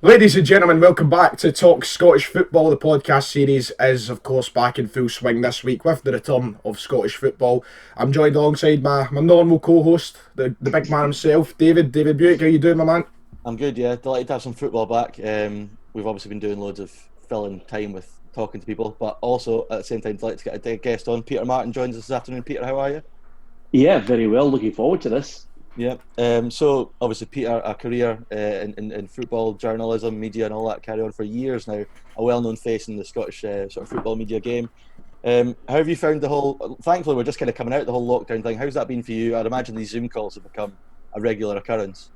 Ladies and gentlemen, welcome back to Talk Scottish Football. The podcast series is, of course, back in full swing this week with the return of Scottish football. I'm joined alongside my normal co-host, the big man himself, David Buick. How you doing, my man? I'm good, yeah. Delighted to have some football back. We've obviously been doing loads of filling time with talking to people, but also at the same time, delighted to get a guest on. Peter Martin joins us this afternoon. Peter, how are you? Yeah, very well. Looking forward to this. Yeah. So obviously, Peter, a career in football journalism, media, and all that carry on for years now. A well-known face in the Scottish sort of football media game. How have you found the whole? Thankfully, we're just kind of coming out of the whole lockdown thing. How's that been for you? I'd imagine these Zoom calls have become a regular occurrence.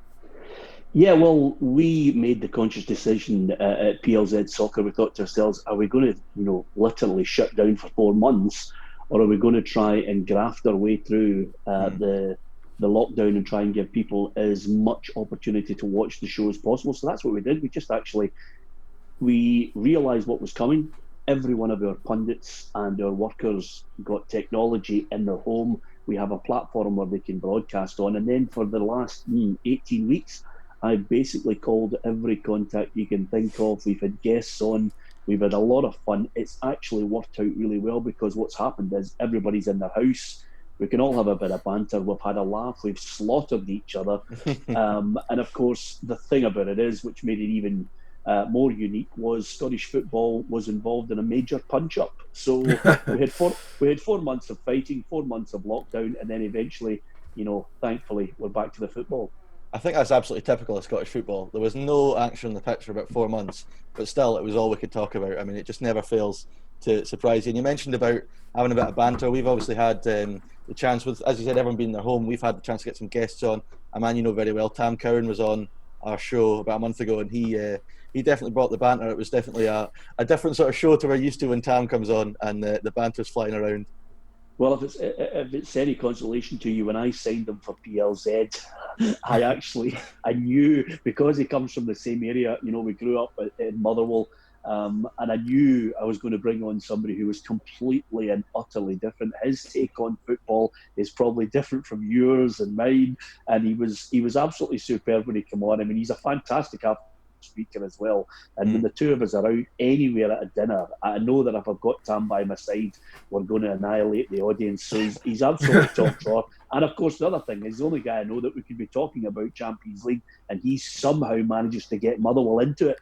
Yeah, well, we made the conscious decision at PLZ Soccer. We thought to ourselves, are we going to, literally shut down for 4 months, or are we going to try and graft our way through the lockdown and try and give people as much opportunity to watch the show as possible? So that's what we did. We realised what was coming. Every one of our pundits and our workers got technology in their home. We have a platform where they can broadcast on. And then for the last 18 weeks, I've basically called every contact you can think of. We've had guests on. We've had a lot of fun. It's actually worked out really well because what's happened is everybody's in their house. We can all have a bit of banter. We've had a laugh. We've slaughtered each other. And of course, the thing about it is, which made it even more unique, was Scottish football was involved in a major punch-up. So we had 4 months of fighting, 4 months of lockdown, and then eventually, thankfully, we're back to the football. I think that's absolutely typical of Scottish football. There was no action on the pitch for about 4 months, but still, it was all we could talk about. I mean, it just never fails to surprise you. And you mentioned about having a bit of banter. We've obviously had the chance, with, as you said, everyone being in their home. We've had the chance to get some guests on. A man you know very well, Tam Cowan, was on our show about a month ago, and he definitely brought the banter. It was definitely a different sort of show to what we're used to when Tam comes on, and the banter's flying around. Well, if it's any consolation to you, when I signed him for PLZ, I knew, because he comes from the same area. We grew up in Motherwell, and I knew I was going to bring on somebody who was completely and utterly different. His take on football is probably different from yours and mine, and he was absolutely superb when he came on. I mean, he's a fantastic speaker as well, and when the two of us are out anywhere at a dinner, I know that if I've got Tam by my side, we're going to annihilate the audience. So he's absolutely top drawer. And of course, the other thing is, the only guy I know that we could be talking about Champions League, and he somehow manages to get Motherwell into it.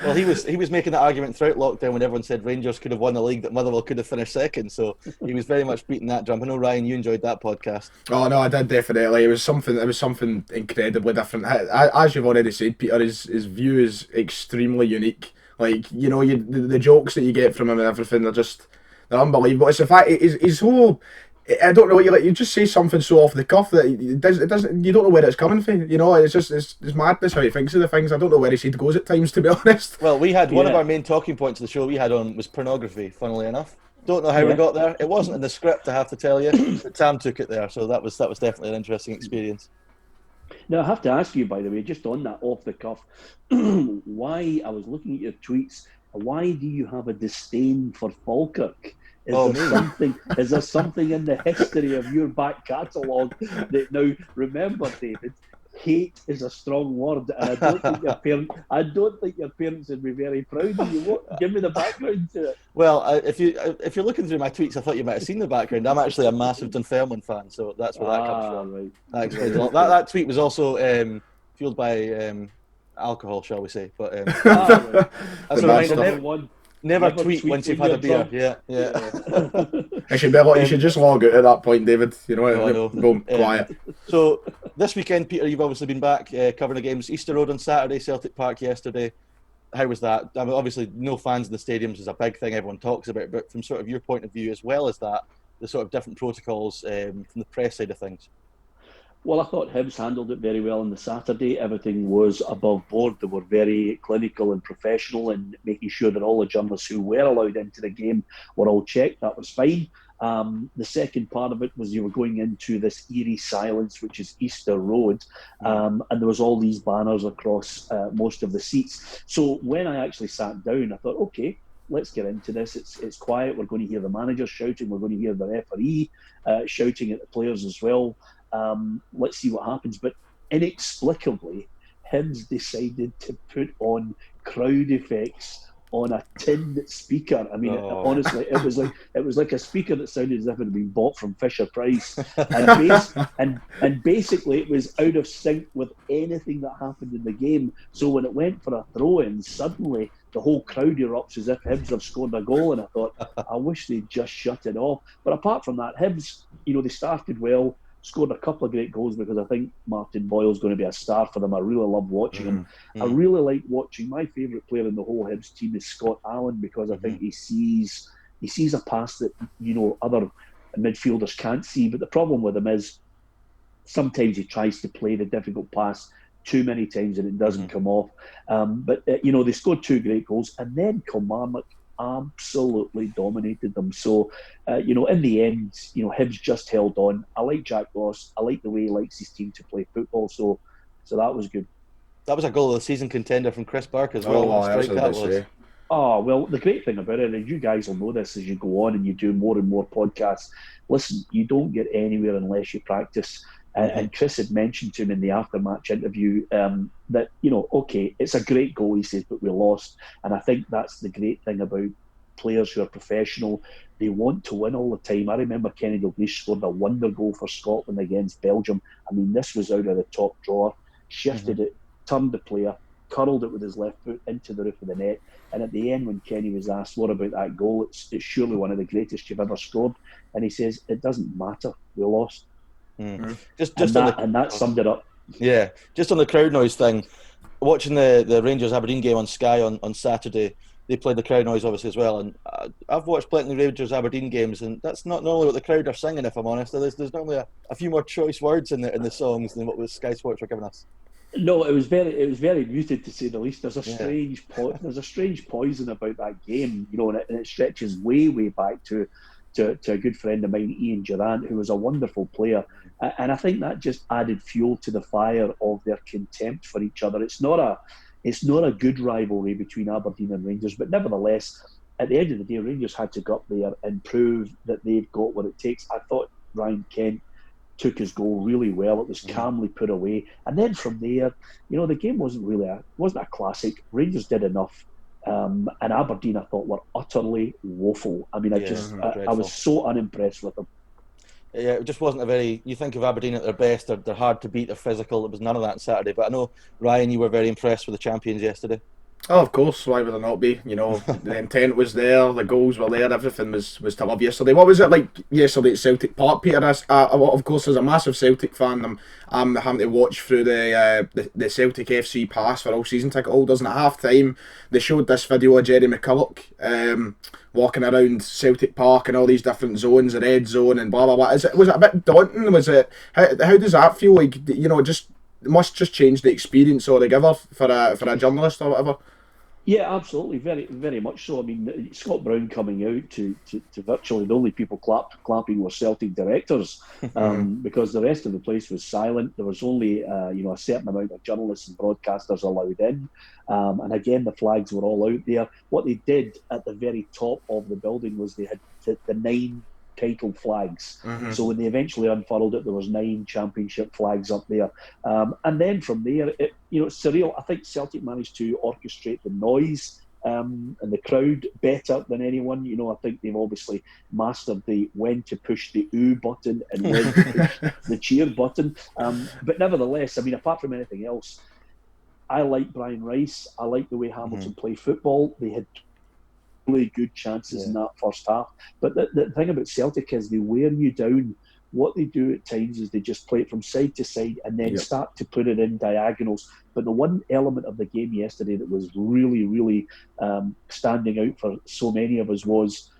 Well, he was making that argument throughout lockdown when everyone said Rangers could have won the league, that Motherwell could have finished second. So he was very much beating that drum. I know, Ryan, you enjoyed that podcast. Oh no, I did definitely. It was something incredibly different. As you've already said, Peter, his view is extremely unique. Like, the jokes that you get from him and everything, they're unbelievable. It's the fact he's so. I don't know. You just say something so off the cuff that it doesn't. You don't know where it's coming from. It's madness how he thinks of the things. I don't know where his head goes at times, to be honest. Well, we had one of our main talking points of the show we had on was pornography. Funnily enough, don't know how we got there. It wasn't in the script, I have to tell you, but Tam took it there, so that was definitely an interesting experience. Now, I have to ask you, by the way, just on that off the cuff, why, I was looking at your tweets, why do you have a disdain for Falkirk? Is there something in the history of your back catalogue that, now remember, David, hate is a strong word, and I don't think your parents would be very proud of you. Give me the background to it. Well, if you're looking through my tweets, I thought you might have seen the background. I'm actually a massive Dunfermline fan, so that's where that comes from. Right. That explains a lot. That tweet was also fueled by alcohol, shall we say? But that's a reminder. Never tweet once you've had a beer. Yeah. You should just log out at that point, David. Boom, quiet. So this weekend, Peter, you've obviously been back covering the games. Easter Road on Saturday, Celtic Park yesterday. How was that? I mean, obviously, no fans in the stadiums is a big thing everyone talks about, but from sort of your point of view, as well as that, the sort of different protocols from the press side of things. Well, I thought Hibs handled it very well on the Saturday. Everything was above board. They were very clinical and professional in making sure that all the journalists who were allowed into the game were all checked. That was fine. The second part of it was you were going into this eerie silence, which is Easter Road, and there was all these banners across most of the seats. So when I actually sat down, I thought, okay, let's get into this. It's quiet. We're going to hear the manager shouting. We're going to hear the referee shouting at the players as well. Let's see what happens. But inexplicably, Hibs decided to put on crowd effects on a tin speaker. I mean, honestly, it was like a speaker that sounded as if it had been bought from Fisher Price, and basically it was out of sync with anything that happened in the game. So when it went for a throw-in, suddenly the whole crowd erupts as if Hibs have scored a goal, and I thought, I wish they'd just shut it off. But apart from that, Hibs, they started well. Scored a couple of great goals, because I think Martin Boyle's going to be a star for them. I really love watching him. I really like watching. My favourite player in the whole Hibs team is Scott Allen, because I think he sees a pass that other midfielders can't see. But the problem with him is sometimes he tries to play the difficult pass too many times and it doesn't come off. But they scored 2 great goals, and then Kilmarnock absolutely dominated them. So, in the end, Hibs just held on. I like Jack Ross. I like the way he likes his team to play football. So that was good. That was a goal of the season contender from Chris Burke as well. Oh, well, the great thing about it, and you guys will know this as you go on and you do more and more podcasts, listen, you don't get anywhere unless you practice. And Chris had mentioned to him in the after-match interview that, okay, it's a great goal, he says, but we lost. And I think that's the great thing about players who are professional. They want to win all the time. I remember Kenny Dalglish scored a wonder goal for Scotland against Belgium. I mean, this was out of the top drawer. Shifted it, turned the player, curled it with his left foot into the roof of the net. And at the end, when Kenny was asked, what about that goal? It's surely one of the greatest you've ever scored. And he says, it doesn't matter. We lost. That summed it up. Yeah, just on the crowd noise thing, watching the Rangers Aberdeen game on Sky on Saturday, they played the crowd noise obviously as well, and I've watched plenty of Rangers Aberdeen games, and that's not normally what the crowd are singing, if I'm honest. There's normally a few more choice words in the songs than what the Sky Sports were giving us. No, it was very muted, to say the least. There's a strange poison about that game, and it stretches way back to a good friend of mine, Ian Durant, who was a wonderful player. And I think that just added fuel to the fire of their contempt for each other. It's not a good rivalry between Aberdeen and Rangers, but nevertheless, at the end of the day, Rangers had to go up there and prove that they've got what it takes. I thought Ryan Kent took his goal really well. It was calmly put away. And then from there, the game wasn't a classic. Rangers did enough. And Aberdeen, I thought, were utterly woeful. I mean, I was so unimpressed with them. Yeah, it just wasn't you think of Aberdeen at their best, they're hard to beat, they're physical. There was none of that on Saturday. But I know, Ryan, you were very impressed with the champions yesterday. Oh, of course. Why would there not be? The intent was there, the goals were there, everything was to love yesterday. What was it like yesterday at Celtic Park, Peter? Of course, as a massive Celtic fan, I'm having to watch through the Celtic FC Pass for all season ticket holders, and at half time they showed this video of Jerry McCulloch walking around Celtic Park and all these different zones, the red zone and blah blah blah. Was it a bit daunting? How does that feel like? It must just change the experience altogether for a journalist or whatever. Yeah, absolutely, very, very much so. I mean, Scott Brown coming out to virtually the only people clapping were Celtic directors, because the rest of the place was silent. There was only a certain amount of journalists and broadcasters allowed in, and again the flags were all out there. What they did at the very top of the building was they had the 9 title flags. So when they eventually unfurled it, there was 9 championship flags up there. And then from there, it's surreal. I think Celtic managed to orchestrate the noise and the crowd better than anyone. I think they've obviously mastered when to push the ooh button and when to push the cheer button. But nevertheless, I mean, apart from anything else, I like Brian Rice. I like the way Hamilton play football. They had really good chances in that first half. But the thing about Celtic is they wear you down. What they do at times is they just play it from side to side and then start to put it in diagonals. But the one element of the game yesterday that was really, really standing out for so many of us was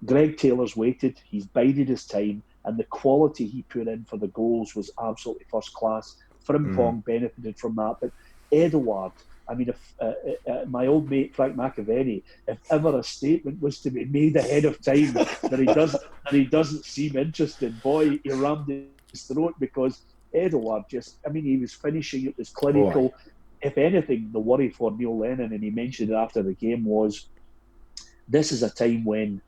Greg Taylor's waited. He's bided his time, and the quality he put in for the goals was absolutely first class. Frimpong benefited from that. But Edouard, I mean, if my old mate Frank McFadden, if ever a statement was to be made ahead of time that he doesn't seem interested, boy, he rammed his throat, because Edouard he was finishing, it was clinical. Boy. If anything, the worry for Neil Lennon, and he mentioned it after the game, was this is a time when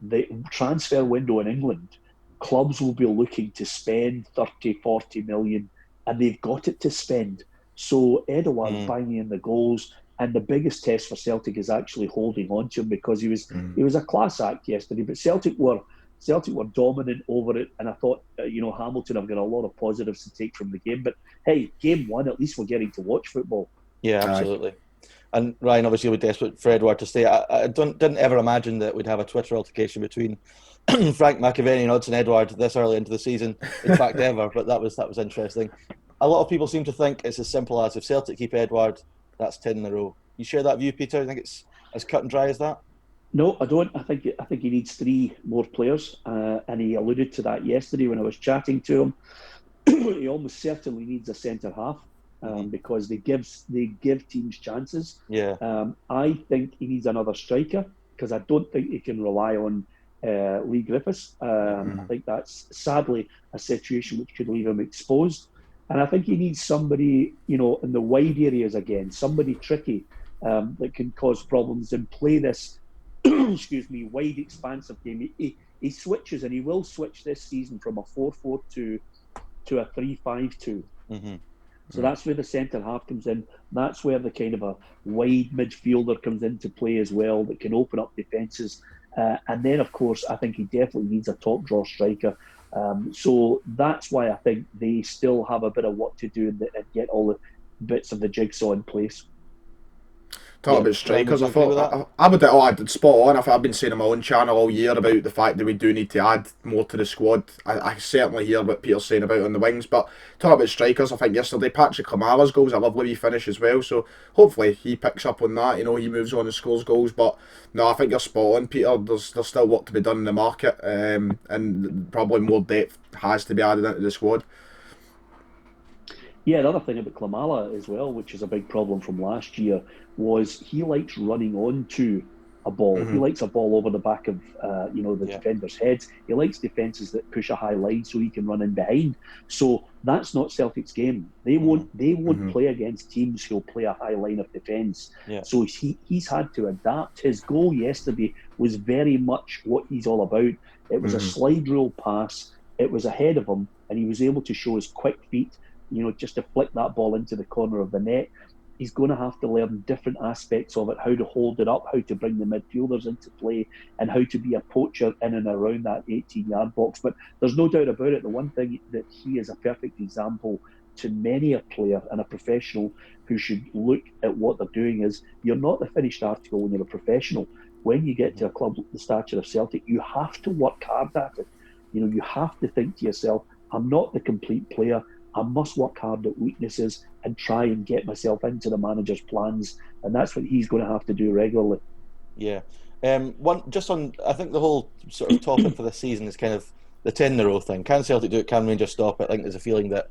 the transfer window in England, clubs will be looking to spend 30, 40 million, and they've got it to spend. So Edouard banging in the goals, and the biggest test for Celtic is actually holding on to him, because he was a class act yesterday. But Celtic were dominant over it, and I thought Hamilton have got a lot of positives to take from the game. But hey, game one, at least we're getting to watch football. Yeah, absolutely. And Ryan, obviously, we're desperate for Edouard to stay. I didn't ever imagine that we'd have a Twitter altercation between Frank McFadden and Odsonne Edouard this early into the season. In fact, ever. But that was interesting. A lot of people seem to think it's as simple as, if Celtic keep Edouard, that's 10 in a row. You share that view, Peter? I think it's as cut and dry as that. No, I don't. I think he needs 3 more players, and he alluded to that yesterday when I was chatting to him. He almost certainly needs a centre half. Because they give teams chances. Yeah. I think he needs another striker, because I don't think he can rely on Lee Griffiths. I think that's sadly a situation which could leave him exposed. And I think he needs somebody, in the wide areas again, somebody tricky that can cause problems and play this, wide, expansive game. He switches, and he will switch this season from a 4-4-2 to a 3-5-2. So that's where the centre half comes in. That's where the kind of a wide midfielder comes into play as well, that can open up defences. And then, of course, I think he definitely needs a top draw striker. So that's why I think they still have a bit of work to do and get all the bits of the jigsaw in place. Talk about strikers, I thought I'd spot on. I've been saying on my own channel all year about the fact that we do need to add more to the squad. I certainly hear what Peter's saying about on the wings, but talk about strikers, I think yesterday Patrick Klimala's goal was a lovely wee finish as well, so hopefully he picks up on that, he moves on and scores goals. But no, I think you're spot on, Peter. There's still work to be done in the market, and probably more depth has to be added into the squad. Yeah, another thing about Klimala as well, which is a big problem from last year, was he likes running onto a ball. He likes a ball over the back of the defenders' heads. He likes defences that push a high line so he can run in behind. So that's not Celtic's game. They won't play against teams who'll play a high line of defence. Yeah. So he's had to adapt. His goal yesterday was very much what he's all about. It was a slide rule pass. It was ahead of him, and he was able to show his quick feet, just to flick that ball into the corner of the net. He's going to have to learn different aspects of it, how to hold it up, how to bring the midfielders into play, and how to be a poacher in and around that 18-yard box. But there's no doubt about it, the one thing that he is a perfect example to many a player and a professional who should look at what they're doing is, you're not the finished article when you're a professional. When you get to a club the stature of Celtic, you have to work hard at it. You have to think to yourself, I'm not the complete player. I must work hard at weaknesses and try and get myself into the manager's plans, and that's what he's going to have to do regularly. Yeah. I think the whole sort of topic for this season is kind of the 10 in a row thing. Can Celtic do it? Can Rangers stop it? I think there's a feeling that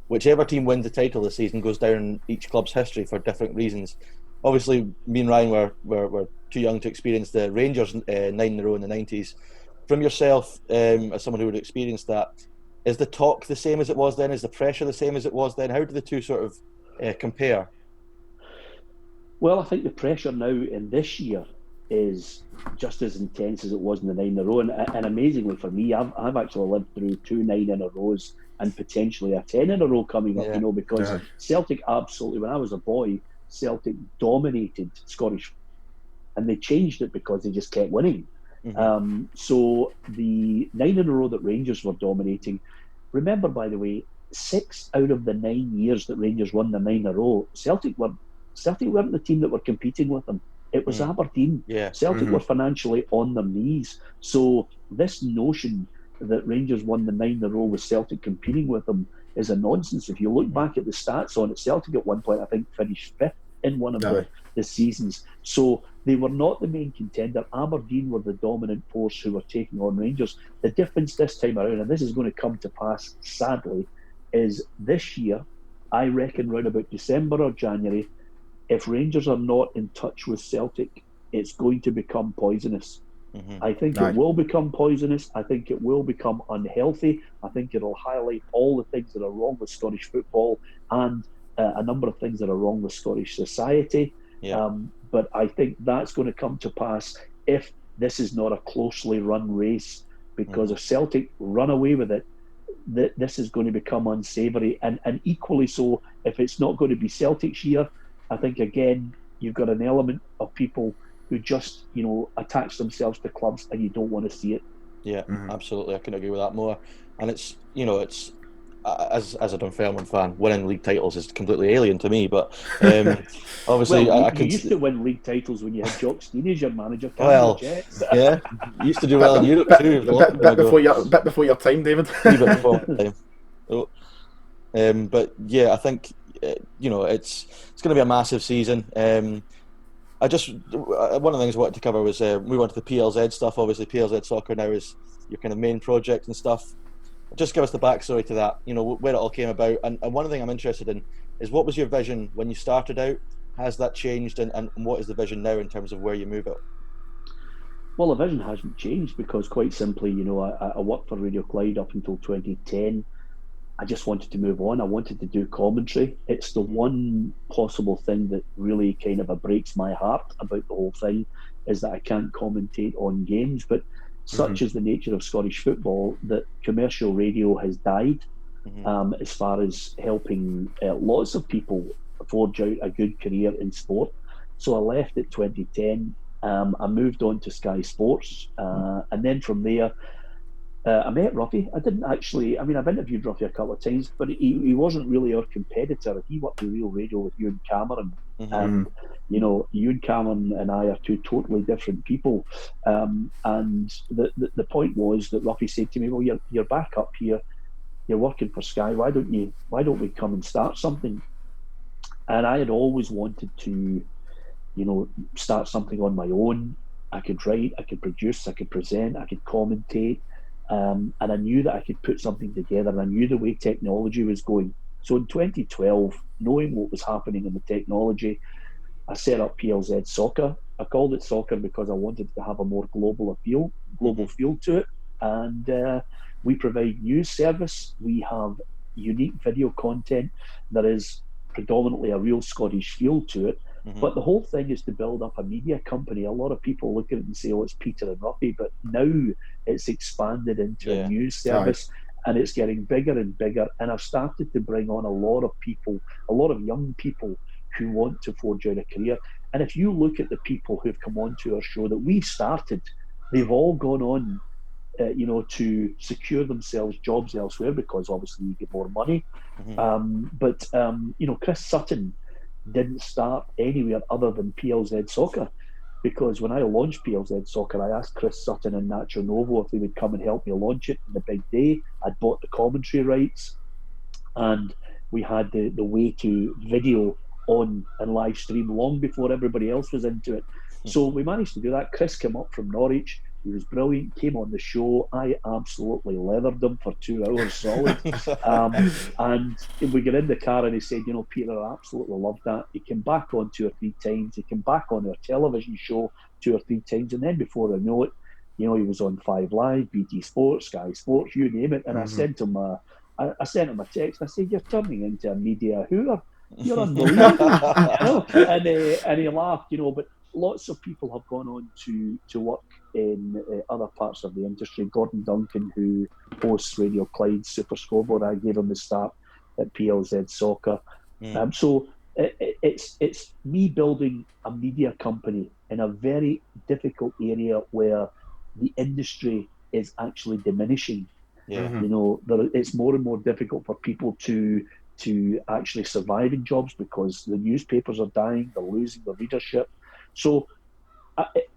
whichever team wins the title this season goes down in each club's history for different reasons. Obviously, me and Ryan were too young to experience the Rangers 9 in a row in the 90s. From yourself, as someone who would experience that, is the talk the same as it was then? Is the pressure the same as it was then? How do the two sort of compare? Well, I think the pressure now in this year is just as intense as it was in the 9 in a row. And amazingly for me, I've actually lived through 2 9 in a rows and potentially a 10 in a row coming up, because Celtic absolutely, when I was a boy, Celtic dominated Scottish, and they changed it because they just kept winning. So the 9 in a row that Rangers were dominating, remember, by the way, 6 out of the 9 years that Rangers won the 9 in a row, Celtic weren't the team that were competing with them. It was Aberdeen. Yeah. Celtic were financially on their knees. So this notion that Rangers won the 9 in a row with Celtic competing with them is a nonsense. If you look back at the stats on it, Celtic at one point, I think, finished 5th in one of the seasons. So they were not the main contender. Aberdeen were the dominant force who were taking on Rangers. The difference this time around, and this is going to come to pass sadly, is this year, I reckon round about December or January, if Rangers are not in touch with Celtic, it's going to become poisonous. I think it will become poisonous. I think it will become unhealthy. I think it'll highlight all the things that are wrong with Scottish football and a number of things that are wrong with Scottish society. But I think that's going to come to pass if this is not a closely run race, because if Celtic run away with it, this is going to become unsavoury, and equally so if it's not going to be Celtic's year. I think again you've got an element of people who just attach themselves to clubs, and you don't want to see it. Yeah, absolutely. I couldn't agree with that more. And it's as a Dunfermline fan, winning league titles is completely alien to me. But obviously, well, you used to win league titles when you had Jock Stein as your manager. Well, yeah, you used to do well in Europe too. Bit before your time, David. A bit before my time. But yeah, I think it's going to be a massive season. One of the things I wanted to cover was move on to the PLZ stuff. Obviously, PLZ Soccer now is your kind of main project and stuff. Just give us the backstory to that, where it all came about. And one thing I'm interested in is, what was your vision when you started out? Has that changed? And what is the vision now in terms of where you move it? Well, the vision hasn't changed because, quite simply, I worked for Radio Clyde up until 2010. I just wanted to move on. I wanted to do commentary. It's the one possible thing that really kind of breaks my heart about the whole thing, is that I can't commentate on games. But such is the nature of Scottish football that commercial radio has died as far as helping lots of people forge out a good career in sport. So I left at 2010. I moved on to Sky Sports. And then from there, I met Ruffy. I've interviewed Ruffy a couple of times, but he wasn't really our competitor. He worked in Real Radio with Ewan Cameron. And, Ewan Cameron and I are two totally different people. And the point was that Ruffy said to me, well, you're back up here. You're working for Sky. Why don't we come and start something? And I had always wanted to, start something on my own. I could write, I could produce, I could present, I could commentate. And I knew that I could put something together, and I knew the way technology was going. So in 2012, knowing what was happening in the technology, I set up PLZ Soccer. I called it Soccer because I wanted to have a more global feel to it. And we provide news service. We have unique video content that is predominantly a real Scottish feel to it. But the whole thing is to build up a media company. A lot of people look at it and say, oh, it's Peter and Ruffy, but now it's expanded into a news service, and it's getting bigger and bigger. And I've started to bring on a lot of people, a lot of young people who want to forge out a career. And if you look at the people who've come onto our show that we started, they've all gone on to secure themselves jobs elsewhere, because obviously you get more money. But Chris Sutton didn't start anywhere other than PLZ Soccer, because when I launched PLZ Soccer, I asked Chris Sutton and Nacho Novo if they would come and help me launch it on the big day. I'd bought the commentary rights, and we had the way to video on and live stream long before everybody else was into it. So we managed to do that. Chris came up from Norwich. He was brilliant, came on the show. I absolutely leathered him for 2 hours solid. And we got in the car and he said, Peter, I absolutely loved that. He came back on 2 or 3 times. He came back on our television show 2 or 3 times. And then before I know it, he was on 5 Live, BT Sports, Sky Sports, you name it. And I sent him a text. I said, you're turning into a media hooer. You're unbelievable. And he laughed, but lots of people have gone on to work in other parts of the industry. Gordon Duncan, who hosts Radio Clyde's Super Scoreboard, I gave him the start at PLZ Soccer. So it's me building a media company in a very difficult area where the industry is actually diminishing. It's more and more difficult for people to actually survive in jobs because the newspapers are dying, they're losing their readership. So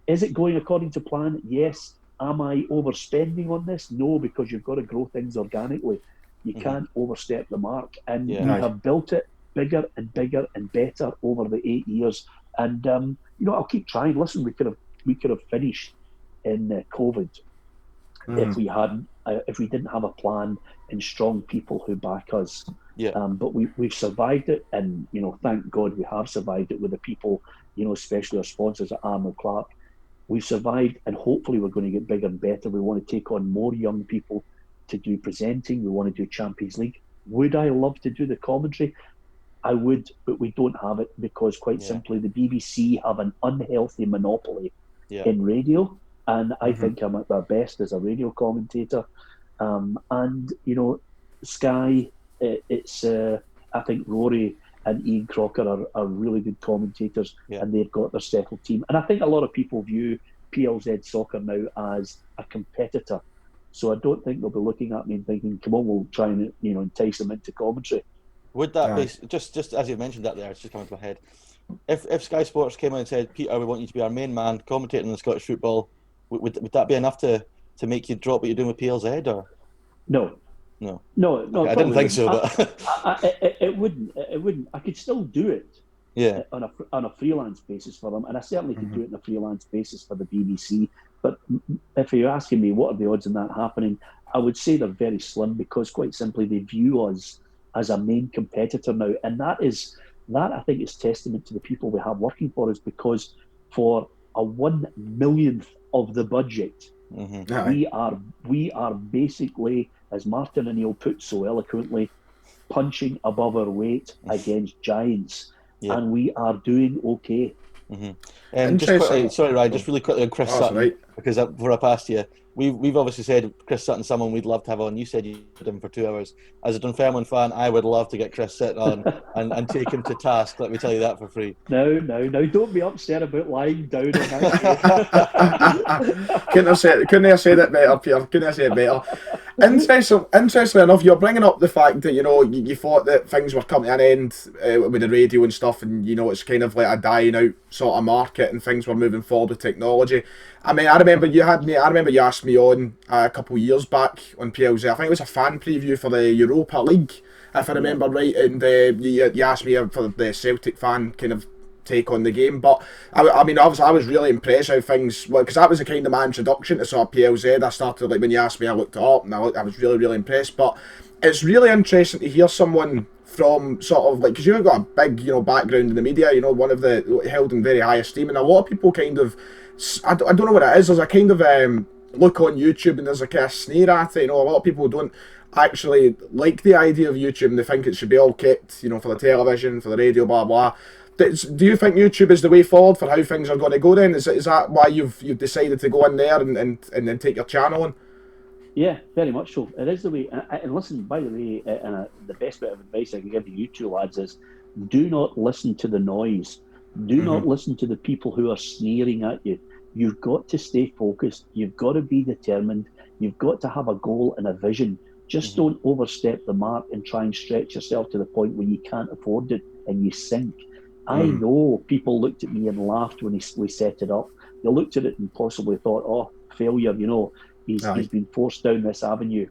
is it going according to plan? Yes. Am I overspending on this? No, because you've got to grow things organically. You can't overstep the mark. And we have built it bigger and bigger and better over the 8 years. And I'll keep trying. Listen, we could have finished in COVID if we didn't have a plan and strong people who back us. But we've survived it, and thank God we have survived it with the people, especially our sponsors at Arnold Clark. We've survived, and hopefully we're going to get bigger and better. We want to take on more young people to do presenting. We want to do Champions League. Would I love to do the commentary? I would, but we don't have it because, quite simply, the BBC have an unhealthy monopoly in radio, and I think I'm at my best as a radio commentator. And Sky, it's I think Rory and Ian Crocker are really good commentators, and they've got their settled team. And I think a lot of people view PLZ Soccer now as a competitor. So I don't think they'll be looking at me and thinking, come on, we'll try and entice them into commentary. Would that be, just as you mentioned that there, it's just coming to my head, if Sky Sports came in and said, Peter, we want you to be our main man commentating on the Scottish football, would that be enough to make you drop what you're doing with PLZ? Or No. Okay, I didn't think so, but it wouldn't. I could still do it, on a freelance basis for them, and I certainly could do it on a freelance basis for the BBC. But if you're asking me what are the odds of that happening, I would say they're very slim, because quite simply they view us as a main competitor now, and that I think is testament to the people we have working for us, because for a 1/1,000,000th of the budget, we are basically, as Martin and Neil put so eloquently, punching above our weight against giants, and we are doing okay. Just quickly, sorry, Ryan, just really quickly on Chris Sutton, right. because before I passed you, we've obviously said Chris Sutton's someone we'd love to have on. You said you did him for 2 hours. As a Dunfermline fan, I would love to get Chris Sutton on and take him to task. Let me tell you that for free. No, don't be upset about lying down on that. Couldn't have said it better, Peter. Couldn't have said it better. Interestingly enough, you're bringing up the fact that you thought that things were coming to an end with the radio and stuff, and it's kind of like a dying out sort of market, and things were moving forward with technology. I mean, I remember you asked me on a couple of years back on PLZ. I think it was a fan preview for the Europa League, if I remember right, and you asked me for the Celtic fan kind of take on the game. But I mean, obviously, I was really impressed how things, because that was a kind of my introduction to sort of PLZ. I started, like, when you asked me, I looked it up, and I was really, really impressed. But it's really interesting to hear someone from sort of, like, because you've got a big background in the media, one of the held in very high esteem, and a lot of people kind of, I don't know what it is, there's a kind of look on YouTube, and there's a kind of sneer at it. A lot of people don't actually like the idea of YouTube, and they think it should be all kept for the television, for the radio, blah blah. Do you think YouTube is the way forward for how things are going to go then? Is that why you've decided to go in there and then take your channel on? Yeah, very much so. It is the way. And listen, by the way, the best bit of advice I can give you two lads is, do not listen to the noise. Do not listen to the people who are sneering at you. You've got to stay focused. You've got to be determined. You've got to have a goal and a vision. Just don't overstep the mark and try and stretch yourself to the point where you can't afford it and you sink. I know people looked at me and laughed when we set it up. They looked at it and possibly thought, oh, failure, he's been forced down this avenue.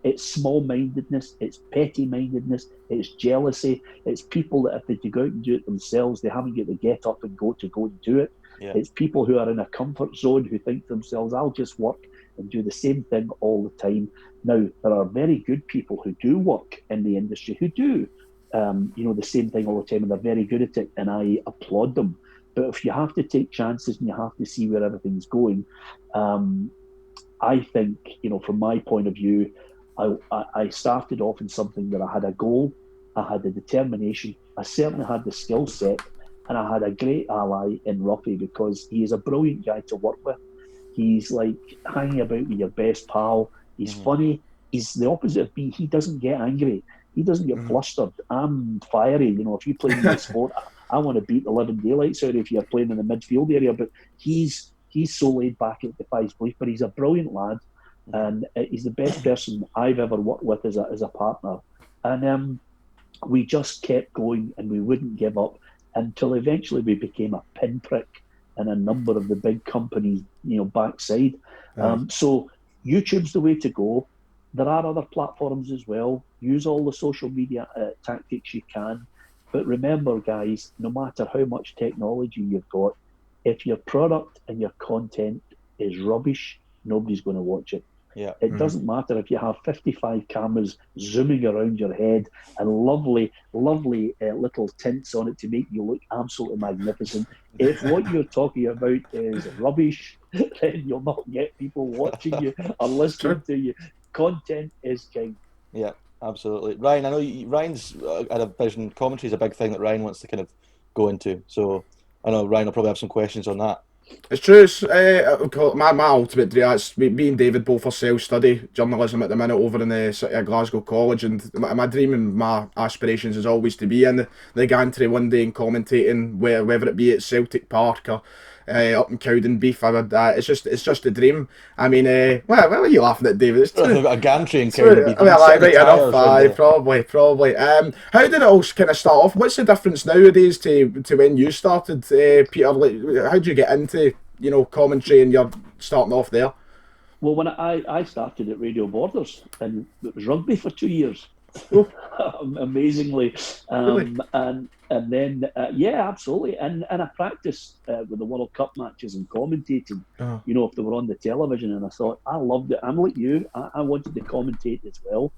It's small-mindedness, it's petty-mindedness, it's jealousy, it's people that if they go out and do it themselves, they haven't got the get up and go and do it. Yeah. It's people who are in a comfort zone who think to themselves, I'll just work and do the same thing all the time. Now, there are very good people who do work in the industry, who do the same thing all the time, and they're very good at it, and I applaud them. But if you have to take chances and you have to see where everything's going, I think, from my point of view, I started off in something that I had a goal, I had the determination, I certainly had the skill set, and I had a great ally in Ruffy, because he is a brilliant guy to work with. He's like hanging about with your best pal. He's funny. He's the opposite of me. He doesn't get angry. He doesn't get flustered. I'm fiery. If you play in the sport, I want to beat the living daylights out if you're playing in the midfield area. But he's so laid back, it defies belief. But he's a brilliant lad, and he's the best person I've ever worked with as a partner. And we just kept going, and we wouldn't give up until eventually we became a pinprick in a number of the big companies, backside. So YouTube's the way to go. There are other platforms as well. Use all the social media tactics you can. But remember, guys, no matter how much technology you've got, if your product and your content is rubbish, nobody's going to watch it. Yeah. It doesn't matter if you have 55 cameras zooming around your head and lovely little tints on it to make you look absolutely magnificent. If what you're talking about is rubbish, then you'll not get people watching you or listening to you. Content is king. Yeah, absolutely. Ryan, I know Ryan's had a vision. Commentary is a big thing that Ryan wants to kind of go into. So I know Ryan will probably have some questions on that. It's true. It's, my ultimate dream. It's me and David both are self-study journalism at the minute over in the city of Glasgow College, and my dream and my aspirations is always to be in the gantry one day and commentating, whether it be at Celtic Park or up in Cowden Beef. It's just a dream. I mean, what are you laughing at, David? It's They've true. got a gantry in Cowden Beef. Well, right enough. Probably. How did it all kind of start off? What's the difference nowadays to when you started, Peter? Like, how did you get into commentary and you're starting off there? Well, when I started at Radio Borders, and it was rugby for 2 years, amazingly, Really? and then yeah, absolutely, and I practiced with the World Cup matches and commentating. Oh. If they were on the television, and I thought I loved it. I'm like you, I wanted to commentate as well.